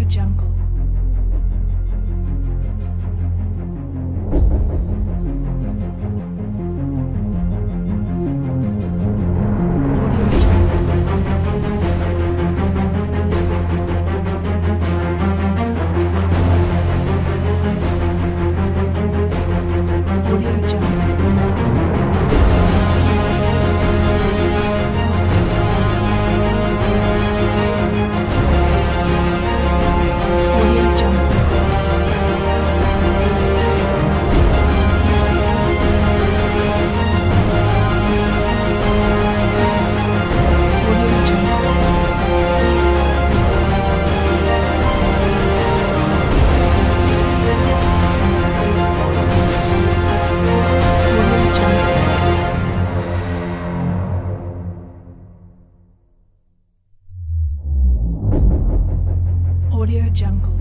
Jungle. Audio Jungle.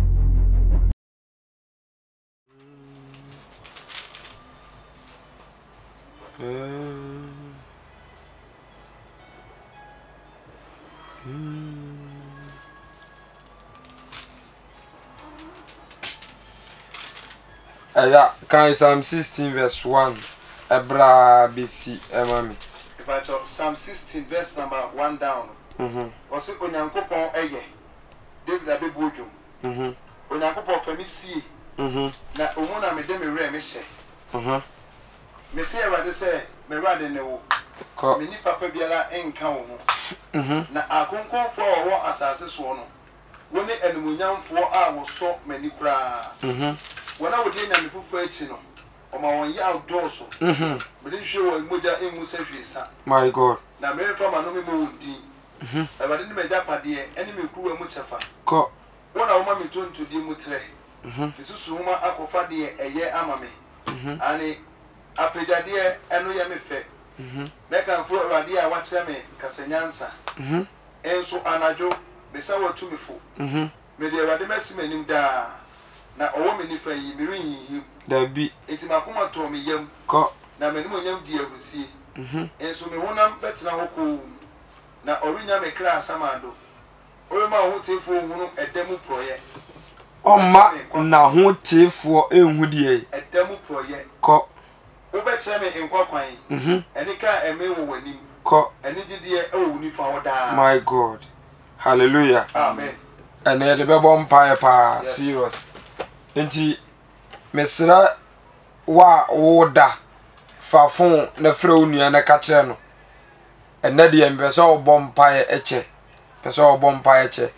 Can Psalm 16 verse 1 Ebra BC Emami. About Psalm 16 verse number 1 down. Was it Onyankopon eye? David Abibujum. Onyankopon famisi. Na omuna me dem re me hye. Me se Awade se me rade ne wo. Me ni papa biara enka wo ho. Na akonkonfo wo asase so no. Woni enumunyamfo a wo so mani kura. Wona wo de nyame fufu achi no. Oma won ya outdoors. Me de hwe wo moja emu se hwesa. My God. Na me fa ma no me mo wudi. Awade ni me japade eni me kuwa mu chefa. Ko. Wona wo ma me tonto di mu tre. Isusu huma akofa de eye ama me. Ani apejade eno ye me fe. Meka mfo Awade a wa kire me kasanyansa. Enso anajo me sa watu me fo. Me de Awade masi manim da. Na owo me ni fa yi me rinyi. Da bi. Enti makoma to me yam. Ko. Na me ni mo nyam di agusie. Enso me honam betina hoko. Na orinya me kra asamado. Orema ho tefo hunu edemu proye. Oma na ho tefo enhu die. Edemu proye. Ko. Obeche me enkwa Enika eme wo wanim. Ko. Eni gidie e wo ni fa hoda. My God. Hallelujah. Amen. And the bebo mpae pa serious. Enti mesra wa woda fa fon na frɛ onua na ka kire no. Enne de mbese obɔ mpae eche. Pese obɔ mpae eche.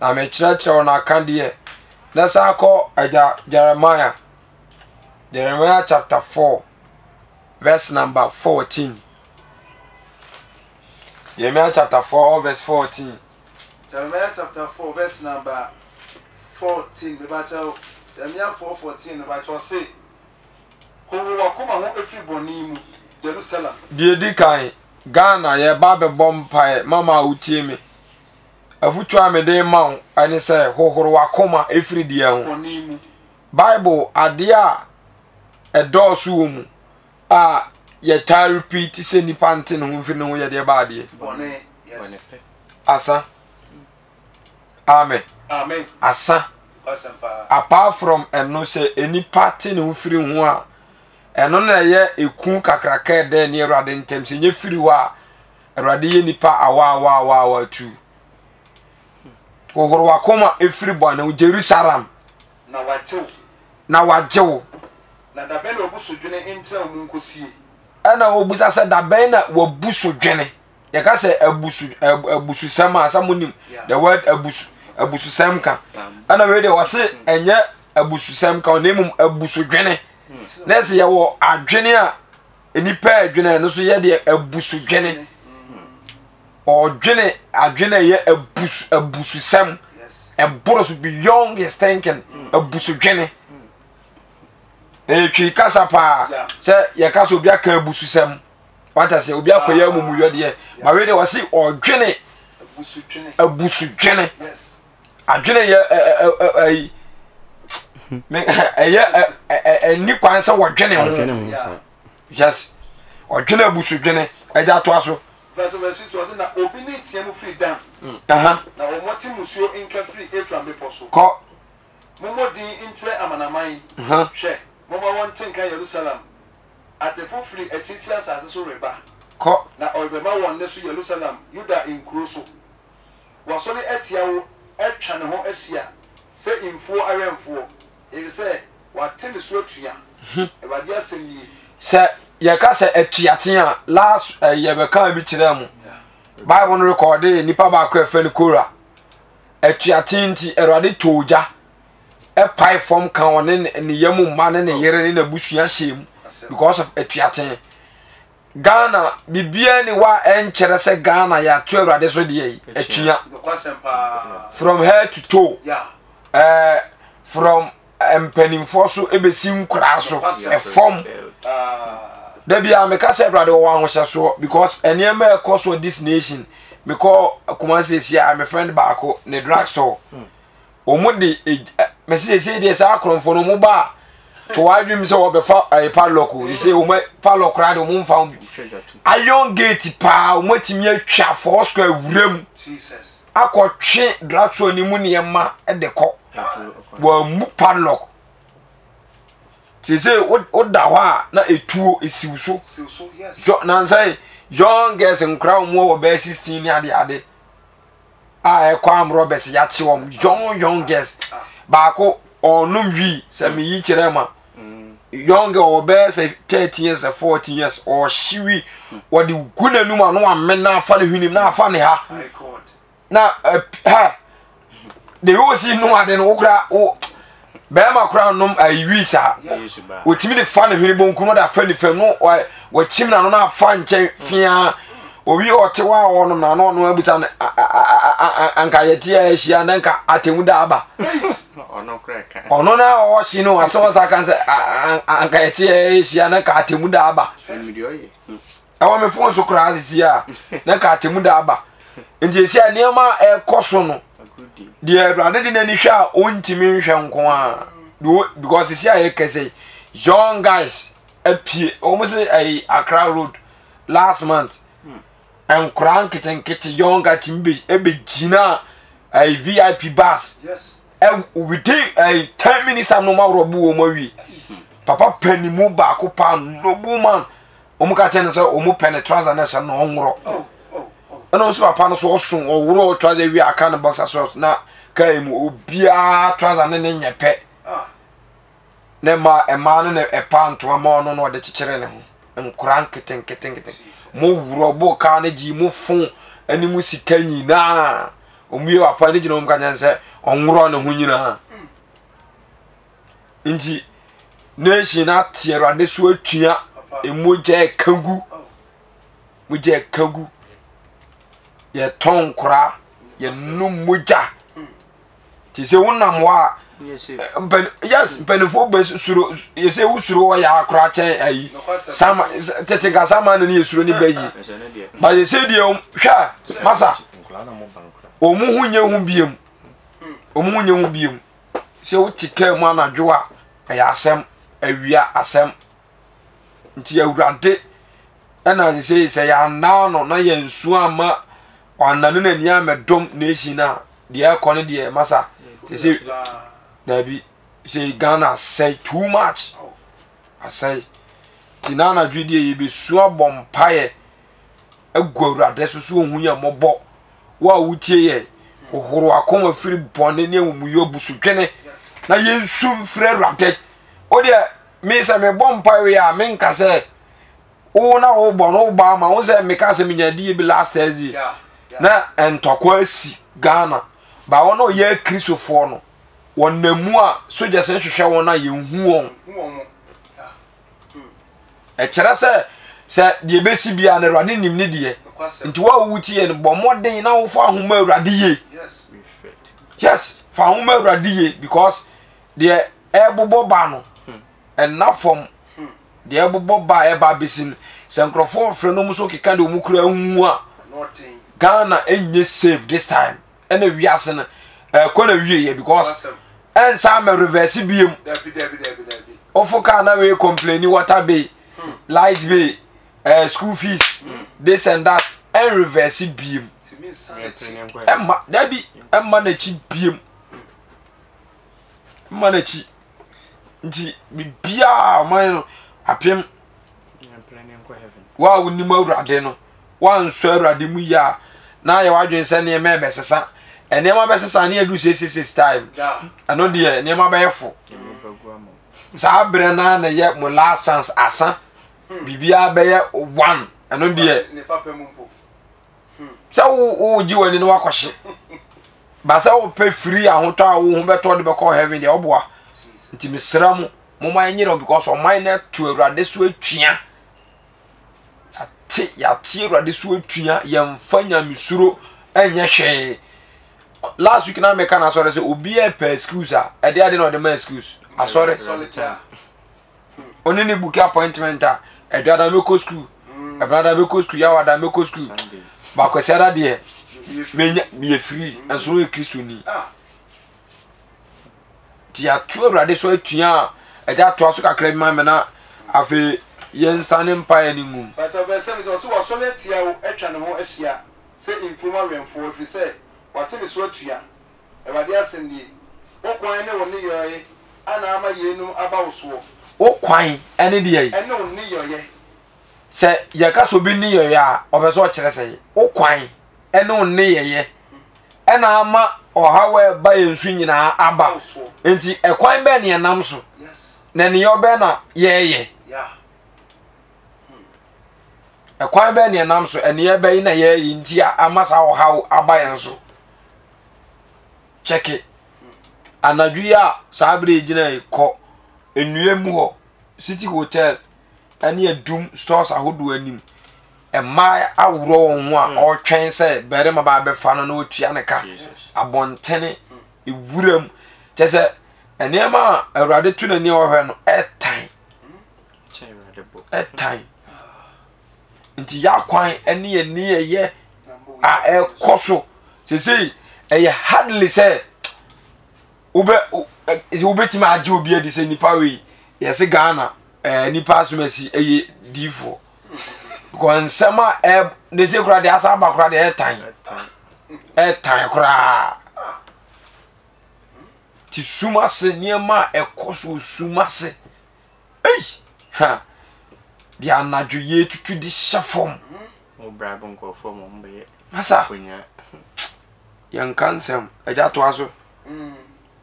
Na me kire na aka de na sa akɔ aja Jeremiah chapter 4 verse number 14. Jeremiah chapter 4 verse 14. Jeremiah chapter 4 verse number 14. Jeremiah 4:14 about say ho wakoma ho efriboni mu Jerusalem. Die di kan Ghana ye ba be bompae mama utie me. Afutu amede ma ani say hohoro wakoma efridi e ho. Bible ade a edosu wo mu a ye ta repeat se nipa nte no mfi no ye de ba ade. Bone yes. Asa. Amen. Amen. Asa. Apart from eno se eni party no mfiri ho a eno na ye eku kakraka de ne Awurade ntem se nye firi wa Awurade ye nipa awa tu. Hohoro wakoma efiri bwana Jerusalem na wajew na da ben obusudwene entra mu nkosie ana obusa se da ben na wabusudwene ye ka se abusu sama asamunim the word abusu samka ana we de wase enye abusu samka onimum abusudwene na se ye wo adwene a enipa adwene no so ye de abusudwene odwene adwene ye abusu sam boros beyond his thinking abusudwene twi kasa pa se ye kasa obi aka abusu sam wata se obi akoya mumuyo de ma we de wase odwene abusudwene adwene ye ni kwansa wodwene ho yes odwene abusudwene eja to aso verse 2 was na obi ne tiam free down aha na wo moti musuo inka free Efraim beposo ko momo din intre amanaman aha hwe momo won tinka Jerusalem atefo free atitia asase so reba ko na obema won ne so Jerusalem Yuda inkuro so wo so ne atia wo atwa ne ho asia se imfo awemfo e se wa tele so atua e ba dia semyi se ye ka se atuaten a last ye be kan bi kire mu Bible no record nipa ba ko efe ni Kora atuaten ti erade toja e pai form kan won ne yemu ma ne yere ne na busua hyem because of atuaten Ghana bibia ni wa enchere se Ghana ya to erade so de atua from head to toe from empenimfo so ebesi nkura so e form da bia me ka say brother wo anhosha so because enema e cost of this nation me call Kumasi sia my friend baako ne drugstore omudi me say dey say akromfo no mo ba to wadwim say wo be fa padlock you say o padlock rade o mo mfa iron gate pa o matimi atwa for square wuram Jesus akotwe drugstore ni mu ne ma e de ko wa mu padlock ti say o da ho na etuo esiw so yes jo na say young girls nkra mo wo be 16 ni ade e kwam Roberts ya che wom young girls baako onum wi say me yi kire ma young girl be 13 years 14 years or shiwi wo de gunanum anu amena afa ne hwinim na afa ne ha my god na ha de wo si no ade no kra o be ma kra num ayi sa o timi de fa ne hwini bonku no da fa ni fam no wo chim na no na fa nche fia owi o te wa o no na no no abusa anka yeti ahia na nka atemu da aba ono kreka ono na o si no aso sa kan se anka yeti ahia na nka atemu da aba awo me fon so kra azisia na nka atemu da aba nti esi aniema e koso no the brother didn't any share on Timmy Shankwa because it's here can say young guys appear almost a Accra Road last month and crank it and get a younger Timby Ebegina a VIP bus. Yes, and we take a 10 minutes and no more robu movie. Papa penny move back upon no woman. Omukatena so omu penetrance and a no and also upon so soon or road tries a we are kind of box as na came obia tries and then your pet. Nema a man and a pan to a man on the children and crank it and getting it. Move robo carnage, move phone, and you must see Kenny na. We are punishing on Gajan say on run a hunina. Inji nation at here and this word tia a mujay kangu. Mujay kangu. Ye ton kra ye no moja ti se wonam wa yes benefo be suro ye se usuro ya kra chen ayi sama tete ga sama no ni suro ni bayi ba ye se die hwa masa omu hunye hu biem omu hunye hu biem se wo tika mu anadwo a ya asem awia asem nti awurade na se ya na no na ye nsu ama onanu na ni amedom nation na de akone de masa say dabi say Ghana say too much I say tinana dwedie ye be suo bompaye agwurade soso ohunya mobo wa wutie ye ohoro akoma firi bone ne emuyo busudwene na ye nsum fire rade o de me say me bompaye ya me nka say o na o bono ba ma o say me ka say me nyadi bi last Thursday na entokwa si Ghana ba wono ye Christopher no wonamu a soja se hwehwe won na ye hu won e kire se de besi bia na Awurade nim ne de nti wa wuti ye no bomoden na wo fa ahoma Awurade ye yes fa ahoma Awurade ye because de ebobo ba no na from de ebobo ba e ba besin se nkrofo frɛ no muso keka de omukura hu a Ghana enye save this time and we are saying kona wie because and some reverse biem ofoka na we complaining water bay light bay school fees this and that en reverse biem emma dabi emma na chi biem emma na chi nti bibia man apem wa wonim awurade no wa nso awurade mu ya na ya wadwen se ne me besesa enema besesa ne adu 66 time ano de enema beyefo sa bre na na ye mo last chance asa bibia beye 1 ano de ne papa mu mpo sa wo ji wani no wakohye ba sa wo pe free ahoto a wo ho beto de be call heaven de oboa nti mesra mu mo man nyiro because o man na to awurade so atwia ate ya tie awurade so atwia yemfa nyamesuro enye hwe last week na me kana so say obi e per excuse a e de ade no de ma excuse asore oni ni book appointment a e de ada me ko school e brother me ko school ya wada me ko school ba ko se ada de me free enso e Kristo ni ti atu awurade so atwia e ja to aso kakra bi ma me na afi yen stane mpa ni ngum but obese me do so so letia wo atwa ne ho ahia se infoma wenfo fi se wate me so atua awurade asendie okwan ne woni yoye ana ama yenum aba wo so okwan ene de yi ene woni yoye se ye ka so bi ni yoye a obeso o kire se okwan ene woni yeye ena ama ohawe ba yensu nyina aba enti ekwan be ne nam so yes na ne yo be na yeye yeah ekwan be ne nam so ene ye be na yeye nti a amasa ohaw aba yenso check it anadwia sabre gina ko enuemu ho city hotel ani adum stores ahodo anim emma awuro won ho a otwen se bere ma ba be fa no na otua ne ka abontene ewuram tese enema awurade tu na ni ohwe no etan etan nti yakwan eni eni ye a ekoso sesei eye hardly say ube ti ma je obi edi se nipa we yesi Ghana nipa asumasi eye difo ko nsema ne se kura de asa ba kura de etan kura ti sumase niema ekoso sumase ha di anadwo ye tutu di shafom o brabo nko fom o mbe masa kunya yan kansem eja to aso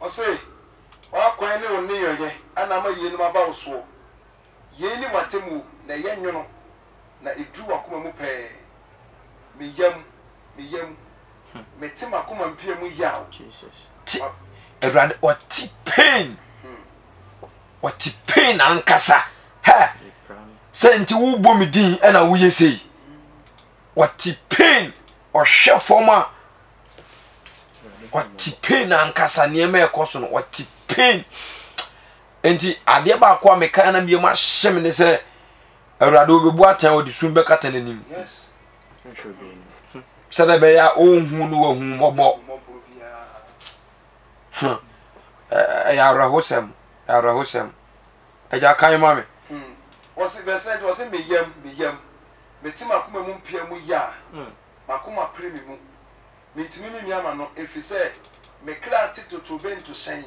o se wa kwan ne woni yoye ana ama yenum aba wo so ye ni matemu na ye nwono na edu wakoma mu pe me yam metima akoma mpia mu yawo Jesus Everybody what pain ankasa ha senti wo bom din na wo yesei what pain o hwefoma what pain ankasa ne ma ekoso no what pain enti ade ba akwa meka na biem ahyem ne se awurade obebu atan odi sum be kata nanim yes sada be ya onhu no wahu mobo ya rahosem eja kan mame was verse was me yam metima akoma mu mpia mu ya makoma premi mu mentimi me miama no efise me kra titoto bento sen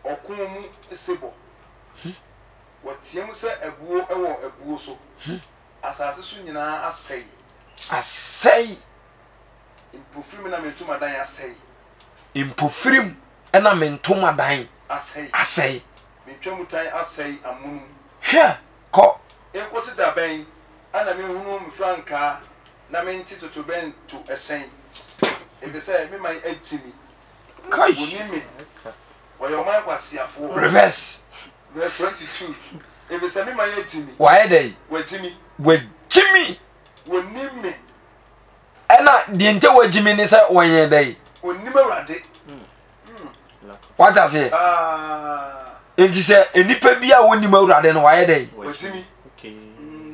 okon mu sebo watiem se abuo ewo abuo so asase so nyina asai impofrim na mentuma dan asai impofrim ena mentuma dan asai mentwamu tan asai amunu hwe ko enkosi da ben ana me hunu mfranka na menti toto ben to esen ebe say me man agimi kai wonimi oyo man kwasiafo reverse verse 22 ebe say me man agimi why dey wagimi wonimi ena die nte wagimi ni say wonye dey onima urade what I say enti say enipa bia wonima urade no why dey wagimi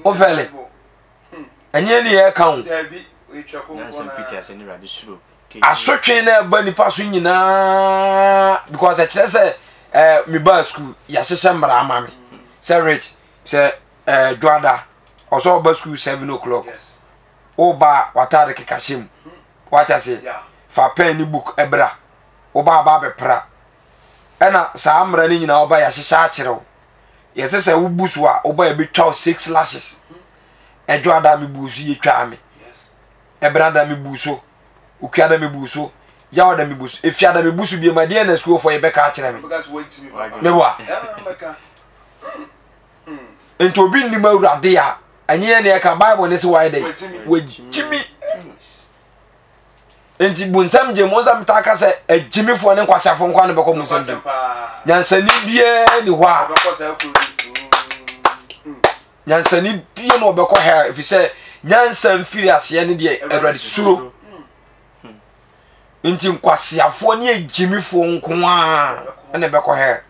ofele enye ni e kan dabi we twako asotwe na ba nipa so nyina because I kire say me ba school ya hyehyɛ mra ama me say rich say duada also ba school 7 o'clock yes oba watare kekashim wata se fa pen ni book ebra oba ba bepra ena sa amra ni nyina oba ya hihya akyerew yese se wo busu a oba e betwa 6 lashes edwo ada me busu ye twa me ebra da me busu ukwa da me busu ya oda me busu efia da me busu bi ma de na school for ye beka akyere me mewa ento bi ni mawurade ya anye ne ka bible ne se why dey wejimi enti bunsam je mozam ta ka se ejimi fo ne kwasafo nkwa ne beko munsam je nyansani bie ni ho a nyansani bie no beko ha if say nyansam firi ase ne de erade suro enti nkwasiafo ne ejimi fo nkwa ne beko ha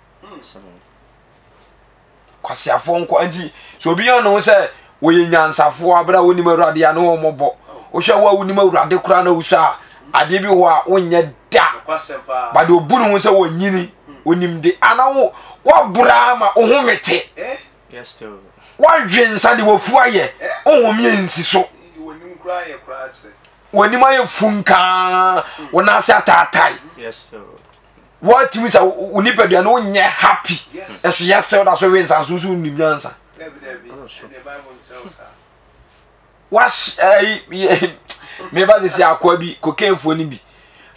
kwasiafo nkwa enti so bi no se wo nyansafo abra woni mawurade ya no omobo wo hwe wa woni mawurade kura na wusa ade bi ho a wonye da ba de obunu ho se wonyini onimde ana wo bra ma ohumete yes to wa dwensa de wofu aye ohumi ensi so wonim kura ye kura ate wonim aye funka wona asa tatai yes to what you say unipadua no nye happy eso yesel da so wensa so nim nyansa was me ba se akwa bi kokenfo ni bi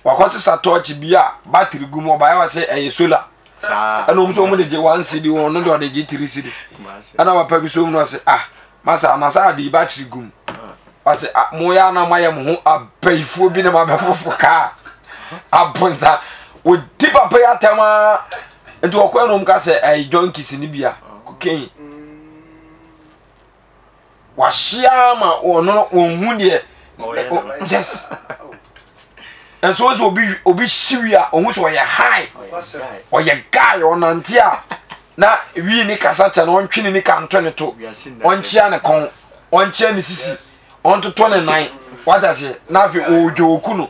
wakote sa torch bi a battery gu mo ba ya se eye solar ana so mo de 1 cd won no de 3 cd ana wa pa bi so mo no se masa na sa de battery gu wase mo ya na maye mo ho abaifo bi na ma befofo ka abonza o di papa ya tema enti okwa no mka se junkies ni bi a koken washia ma ono onhu de yes and so obi shiria onhu so ye high o ye guy onante a na wi ni kasa cha no ntwene ni ka ntone to onchia ne kon onchia ne sisi ontoto ne nan wadase na fi ojoku no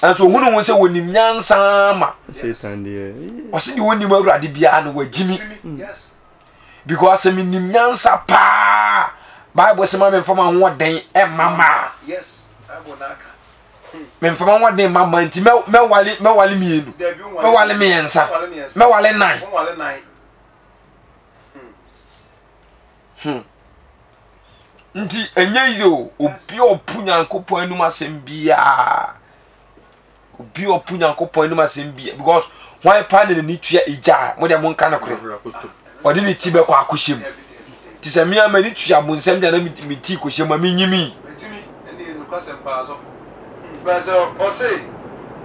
and so hunu won se wonim nyansa ma Satan there. o se di wonim awurade bia no wagimi yes because me nim nyansa pa Bible say ma me fama ho den e mama yes abonaka me fama ho den mama nti me wale mienu me wale me yensa me wale nine nti enye izo obi opunya nkopon anum asem bia obi opunya nkopon anum asem bia because why pardon ni tua ija mo de mo nka na kore odi ni tibe kwa akohyem ti se mi amani tua mo nsem de na mi ti kohyem ma mi nyimi ende no kwasem pa so but o say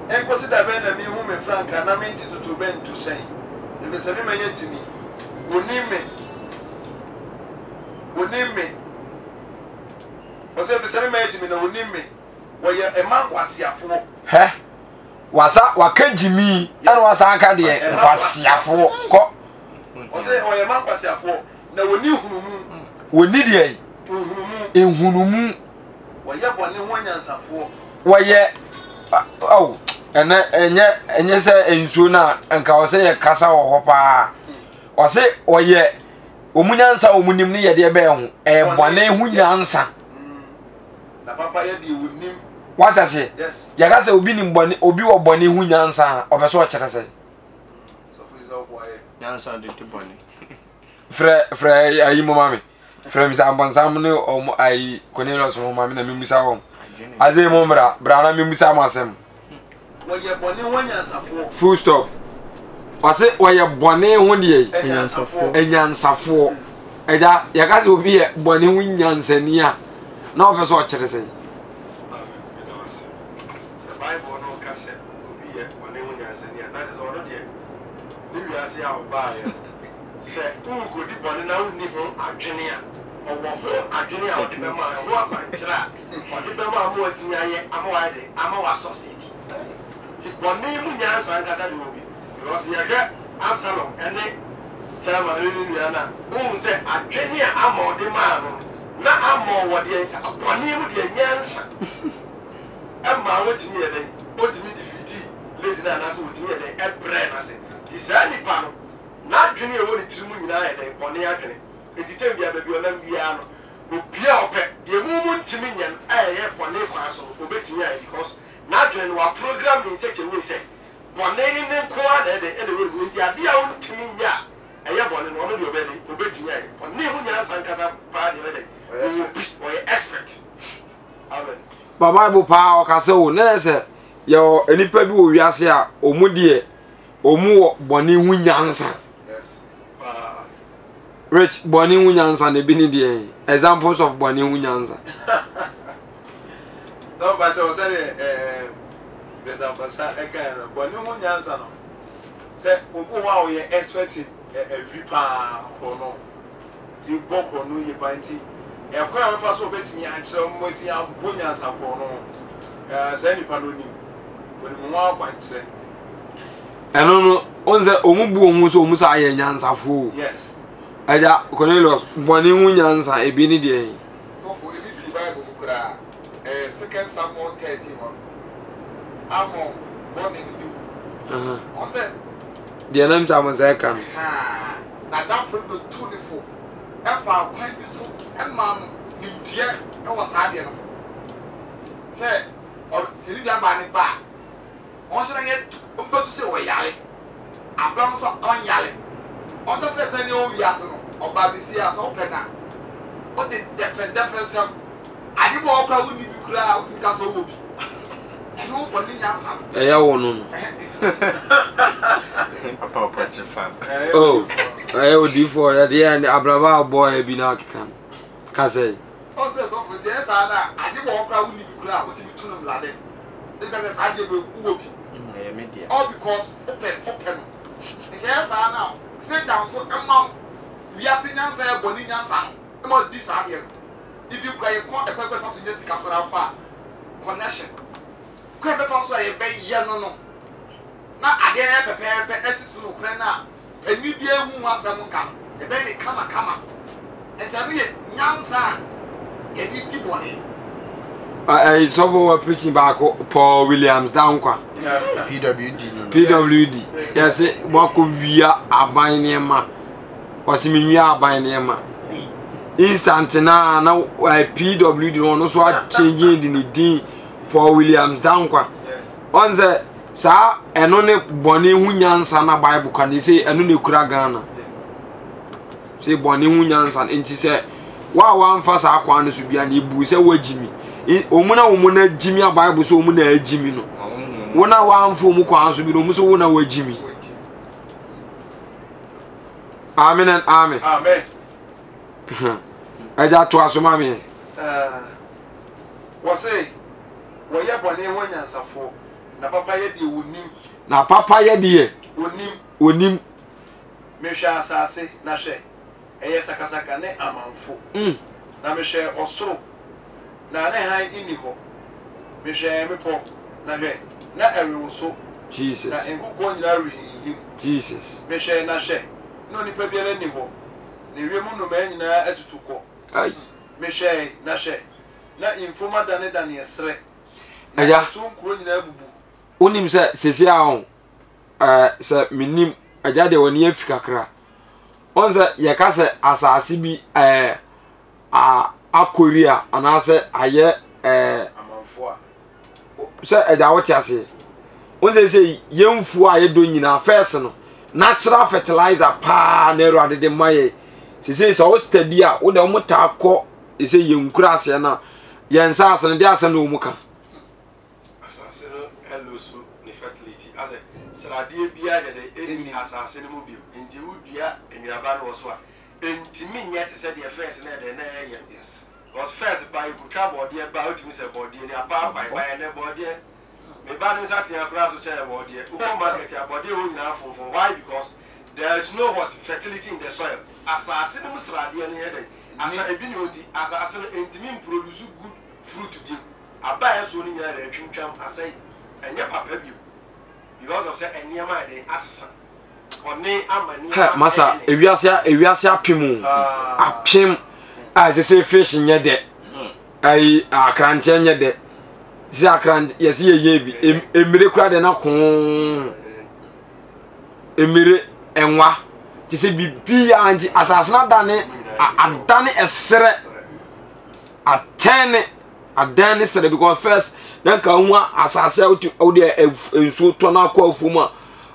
en consider ben na mi hu me franka na me ntitutu ben tu sen e se me manya timi onime o say be se me manya timi na onime wo ye e man kwasiafo he wasa wakajimi ana wasa aka de kwasiafo ko o say o ye man kwasiafo na woni hunumu woni de ehunumu wo ye bone ho nyansafo wo ye au enye se ensuo na nka wo se ye kasa wo hopa wo se wo ye omunyansa omunim ne ye de be ho bone hu nyansa na papa ye de wonim what I say yes ya ga se obi ni bone obi wo bone hu nyansa obeso o kire se so for is all boy nyansa de to bone frɛ ayi mo mami frɛ mi sa abansam ne o ayi Cornelius mo mami na mi musa wo azai mo mra brana mi musa masem wo ye bone ho nyansafo full stop wase wo ye bone ho de enyansafo eja ya ka se obi ye bone hu nyansani a na obeso o kire se Bible no ka se obi ye bone ho nyansani a na se so no de ni wiase a oba ye se ugo di bone na unni ho adwene a owo ho adwene a odi bema ho abankira odi bema mo atimi aye amawa de amawa society ti bone mu nyansa nkasa de obi because ye hwe Absalom ene tama ni na wo se adwene a ama odi ma no na ama wo de nsa bone mu de nyansa amma wotimi ye den wotimi defeat lady na na so wotimi ye den ebre na se ti sa nipa no na adwene e woni tiri mu nyina ye den bone adwene etitem bia ba bi onam bia no obia ope ye mumu ntimi nyen aye bone kwa so obetimi aye because na dwen wa program in such a way say bone ni nko na de we nti ade a wontimi nya aye bone no no de obetimi aye bone hu nya sankasa pa de we we expert amen baba Bible pa o ka se wo na se yo enipa bi wo wiase a omu de omu wo bone hu nyansa. Rich boni hunyansa ne bi ni de examples of boni hunyansa. No but I say example sa e kan boni hunyansa no. Say obu wa o ye expect every pa ko no. Ti boko no ye banti. E kwa me fa so betimi a kire mo ti a bonyansa ko no. Say ni pa no ni. Boni mo wa kwankyere. Eno no onze omu bu omu so omu sa aye nyansafo. Yes. Aja Cornelius boni hunyansa e bi ni de so for ABC Bible kura 2 Samuel 31 Amon boni ni o se de nam ta mo sai kan na dan for the 24 e fa kwan bi so e ma ni die e wo sa de no se o se ni ba ni ba o se na ye o to se wo yale abam so on yale on se first any o wiase no oba bi si asa opena o de defend sam adi bo okra woni bi kura o tin ka so wo bi eno bo ni nyansa e ya wo no Papa Papa fan. oh e o di for ya de and abraba boy bi na kan ka say o se so for je sa na adi bo okra woni bi kura o tin tunum lade de ka se sa je be wo bi Media. all because open e je sa na say down so emma we are seeing nyansa e boni nyansa e mo di sa here if you cry ko e kwekwe fa so je sika kora fa connection ko be fa so e be ye no na ade na pepe esisu no kure na eni bi ehu asem nka e be ni kama e tanu ye nyansa e bi di boni I so for preaching back Paul Williams down kwa PWD yes wako wia aban nema wasimi wia aban nema instant na PWD no so change the din Paul Williams down kwa onze sa eno ne bone hunyansa na Bible kan say eno ne kura Ghana say bone hunyansa enti say wa mfa sa akwa no so bia na ibu say wagimi omuna jimi a Bible so omuna ajimi no wona wa amfo mu kwa so bi no mu so wona wagimi amen and amen aja to asoma me wo say wo ye bone wanyansafo na papa ye de wonim na papa ye de wonim mehwa asase na hwe eye sakasaka ne amanfo na mehwe osoro na ne han ini ho mehwe mepo na hwe na erewoso Jesus na enkuko nyina rehim Jesus mehwe na hwe no nipa biara ni ho na wiemu no ma nyina atutuko ai mehwe na hwe na infoma dane esre aja so nkuro nyina bubu onim se sesi a se minim aja de woni afika kra onse ye ka se asase bi a Korea anase aye amanfo a se aja wote ase onse se yemfu aye do nyina first no natural fertilizer pa na ero adede maye sese so study a wo de wo ta akọ ese yenkura ase na yensa ase no de ase no mu ka asase no hello so ni fertility ase sradie bia de eni asase no mu bi nje wudua enuaba no so a entimi nye te se de first na de na ye yes was first by kuka body ba otimi se body ni apa by na body me ba ni sati akura so che body o market ya body o nyina funfun why because there is no what fertility in the soil asase no sradie no ye de asa ebi ni odi asase no entimi produce good fruit bi aba so ni nyina de twintwam asai enye papa bi because of say enyama de asesa oni amani masa ewiase apim as say fish nye de ai akrante nye de si akrante yesi ye bi emire kura de na ko emire enwa ti se bibi ya anti asasana dane adane esere atene adan sere because first na ka hu asase o de enso to na akwa afuma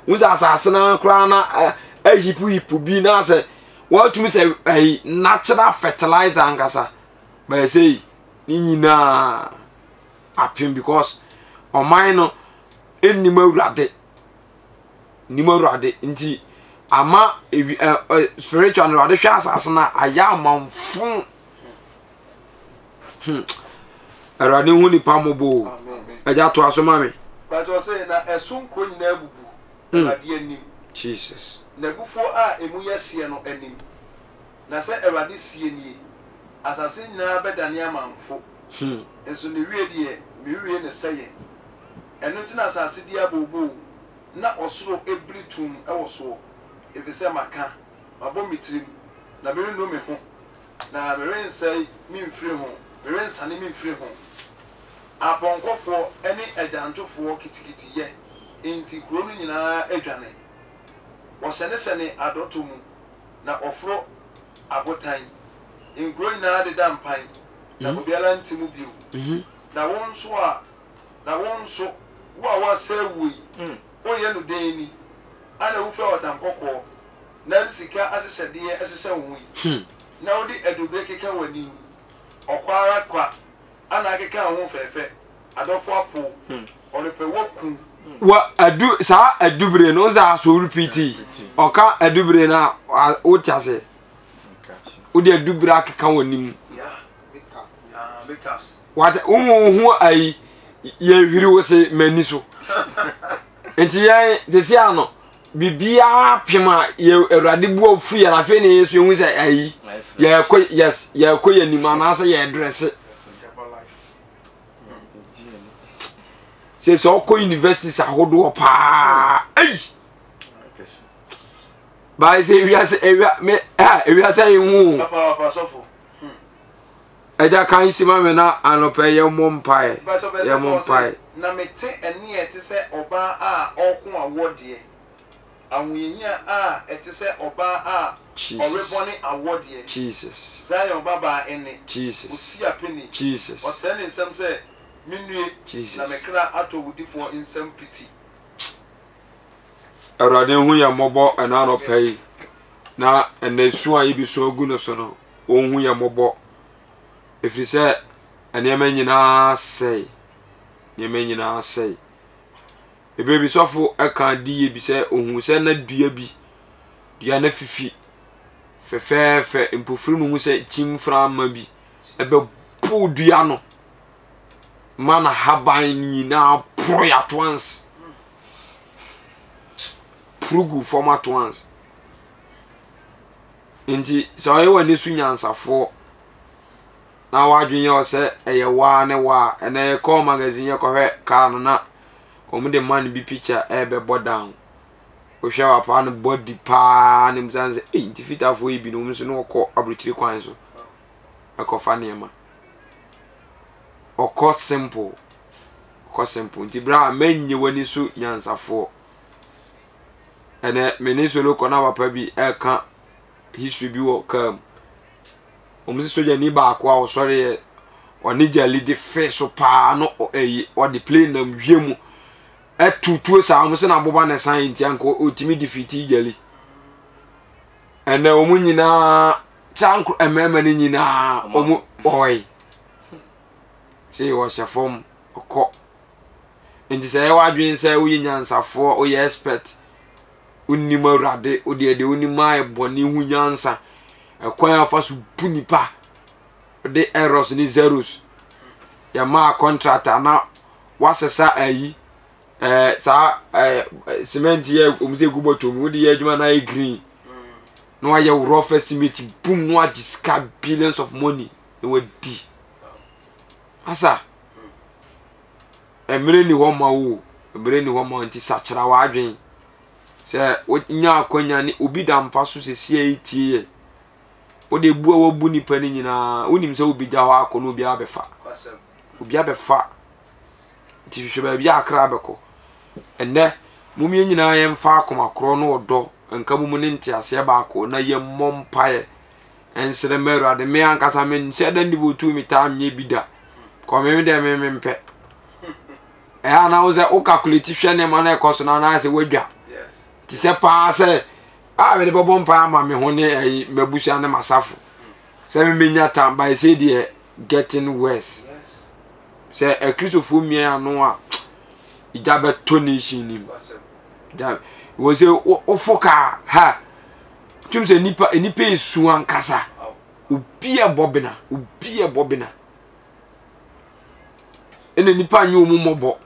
unza asase na kra na hipu bi na se what to me say natural fertilizer angasa but say ni nyina apim because o mine no enima urade nti ama spiritual urade hwa asase na aya manfun urade hu ni pamobo eja to aso mame but you say na esun ko nyina bubu urade anim Jesus na bufo a emu yɛseɛ no anim na sɛ awurade sie nie asase nyinaa bɛdane amanfo nso ne wie deɛ mewie ne sɛyɛ ɛno nti na asase di abobo na ɔsoro ebiri tum ɛwɔ so efisɛ maka mabɔ mitirim na mere no me ho na mere nsɛe memfiri ho mere nsane memfiri ho apɔnkɔfoɔ ɛne agyantofoɔ kitikiti yɛ enti kuro no nyinaa adwane wɔhyɛne adɔto mu na ɔforo abotan nkuro nyinaa deda mpan na obiara nti mu bio na wɔn nso wo a wɔasɛ wui woyɛ no den ni ana wo fɛ wɔtam kɔkɔɔ na de sika ahyehyɛdeɛ ahyehyɛ wo yi na wode adobe keka w'anim ɔkwara kwa ana akeka ho fɛfɛ adɔfo apo ɔrepɛ wɔkum wa adu sa adubre no za so repeat oka adubre na o tiase o de adubre akeka wonim what hu ai ye hiri wo se mani so enti ye se sia no bibia pema ye awurade bu ofu ya na fe ne yesu hu se ai ye ko yes ye ko ye nim ana se ye dress se so ko university sa hodo pa ei ba se ewia me ewia se hu papa sofo eja kan sima me na anope ye mompai na mete eni ete se oba a okun awode awunyia a ete se oba a oreboni awode Jesus Zion baba ene Jesus usia peni Jesus otene nsem se minue na mekra ato wudifo nsem piti arade hu ya mobo ana anope na enesu a yibi so ogu no so no ohun ya mobo efiri se enema nyina sei ebe bi sofo eka die bi se ohun se na dua na fifi fefefe mpofuru mu se chimfra ma bi ebe pu dua no mana haban nyina proya twans prugu format twans inji so yewa ne su nyansafo na wadwenye o se eye wa ne wa ene call magazine ye kohwe ka no na omude man bi picture ebe bodown o hwe wa pa no body pa ne mzanze nti fitafo yi bi no mso no okọ abrutiri kwan so akofa niema okọ simple nti bra menye wani su nyansafo ene meniso lo kona papa bi eka history bi wo kam omisi soja ni ba akwa o sori oni jali de face pa no o de plane na wiemu etutu sa omisi na boba na san nti anko otimi defeat jali ene omu nyina chanku emema ni nyina omu boy say wo shafom okọ nti say wa dwen say wo nyansafo o ye expert unima rade o de unima eboni hu nyansa ekwan afa so punipa de errors ni zeros ya ma contractor na wasesa ayi sa cement ye omze gubotom wo de ye adwuma na green no aye rough cement boom no agiska billions of money no wadi asa emre ni ho ma wo emre ni ho ma nti sachira wa adwen se nya akonya ni obi da mpa so sesie etie o de bu awu bu nipa ni nyina onim se obi ja ho akono obi abefa ti hwehwe ba bi akra abeko enne mumye nyina yem fa akoma kro no odo nka mumu ne ntiase ba ko na yem mompae ensere meru ade me ankasa me se da ndivo tu mi ta nye bida ko me de me mpe ana wo se o calculate hwe ne ma na ekoso na na se wadwa Yes. ti se pa se me de bobo mpa ama me ho ne mabusia ne masafo se me menya tam by say dey getting worse. Yes. Se a Christopher mi anu a ijabe tonation nim da wo se o foka ha tum se nipa esu ankasa obi e bobina ene nipa nyu mu mobo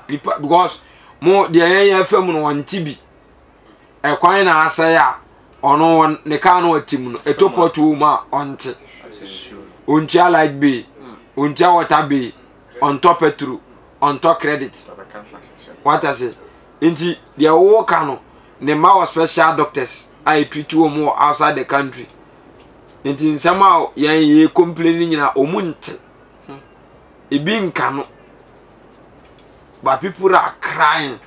nipa because mo de yen fam no wanti bi e kwan na asa ya ono ne ka no atim no etopoto ma onte ontia like be ontia water be on top petro on top credit what I say inti de wo ka no ne ma was special doctors I treat you more outside the country inti nsama ye complaining nyina omunte ebi nka no but people are crying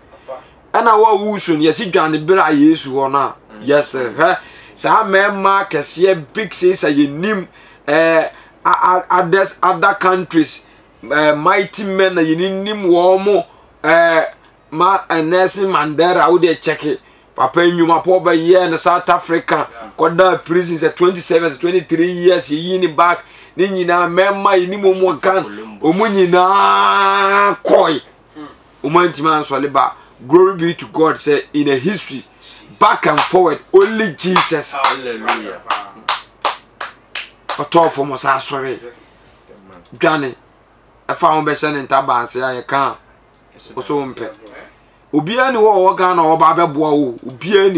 and I wa wusun yes dwane bra yesu ho na yes sa mema kese big says ye nim other countries mighty men ye nim wo mo ma Nelson Mandela wo de check papa nyuma po ba ye na South Africa koda prison 27 23 years ye ni back ni nyina mema ye nim mo kan omunyina koi umantima so leba. Glory be to God. Say in a history, back and forward, only Jesus. Hallelujah. A talk for us, sorry. Johnny, I found best in Taban. Say I can't. Also, Ubi any war, gun or Baba Bow, Ubi any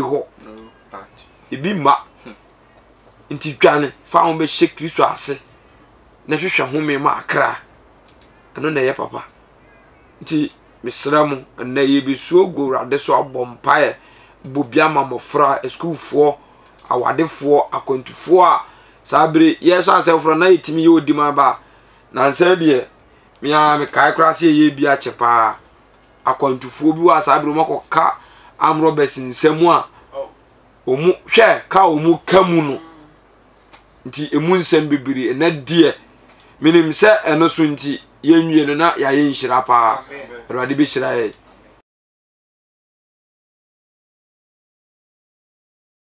ho. It be ma. Into Johnny found me shake you so I say. Never shall home me ma cry. I don't know, papa. Nti misramu na ye bi so go rade so abompae bobia mamofra eskuufo awadefo akontufo a sabre yes asefro na yitimi ye odima ba na nsa bie mia me kai krase ye bi a chepa akontufo bi wa sabre makoka amro besinsemu a omu hwe ka omu kamu no nti emu nsem bibiri na die minim se eno so nti yenwie no na ya yenhyira pa Awurade bi hyira ye